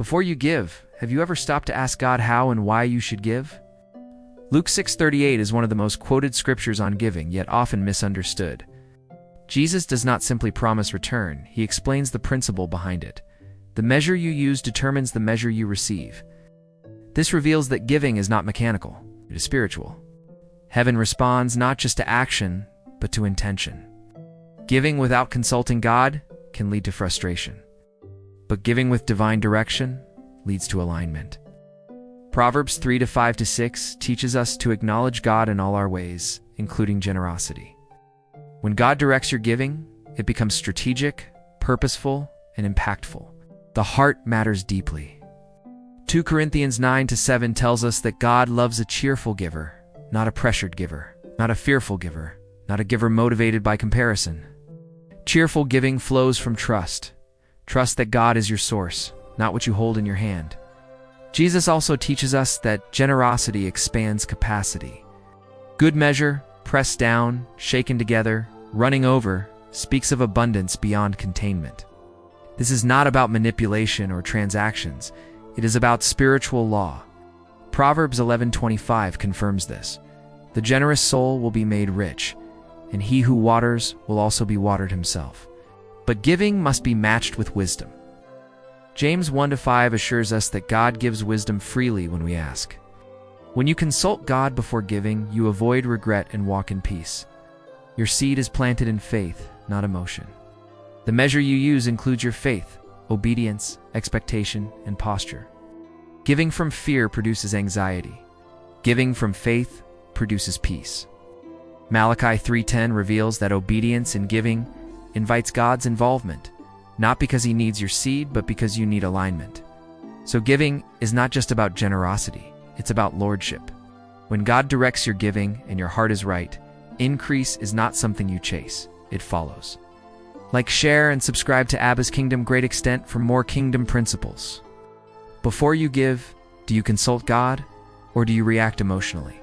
Before you give, have you ever stopped to ask God how and why you should give? Luke 6:38 is one of the most quoted scriptures on giving, yet often misunderstood. Jesus does not simply promise return, he explains the principle behind it. The measure you use determines the measure you receive. This reveals that giving is not mechanical, it is spiritual. Heaven responds not just to action, but to intention. Giving without consulting God can lead to frustration, but giving with divine direction leads to alignment. Proverbs 3:5-6 teaches us to acknowledge God in all our ways, including generosity. When God directs your giving, it becomes strategic, purposeful, and impactful. The heart matters deeply. 2 Corinthians 9-7 tells us that God loves a cheerful giver, not a pressured giver, not a fearful giver, not a giver motivated by comparison. Cheerful giving flows from trust. Trust that God is your source, not what you hold in your hand. Jesus also teaches us that generosity expands capacity. Good measure, pressed down, shaken together, running over, speaks of abundance beyond containment. This is not about manipulation or transactions. It is about spiritual law. Proverbs 11:25 confirms this. The generous soul will be made rich, and he who waters will also be watered himself. But giving must be matched with wisdom. James 1-5 assures us that God gives wisdom freely when we ask. When you consult God before giving, you avoid regret and walk in peace. Your seed is planted in faith, not emotion. The measure you use includes your faith, obedience, expectation, and posture. Giving from fear produces anxiety. Giving from faith produces peace. Malachi 3:10 reveals that obedience in giving invites God's involvement, not because he needs your seed, but because you need alignment. So giving is not just about generosity, it's about lordship. When God directs your giving and your heart is right, increase is not something you chase, it follows. Like, share, and subscribe to Abbas Kingdom Great Extent for more kingdom principles. Before you give, do you consult God, or do you react emotionally?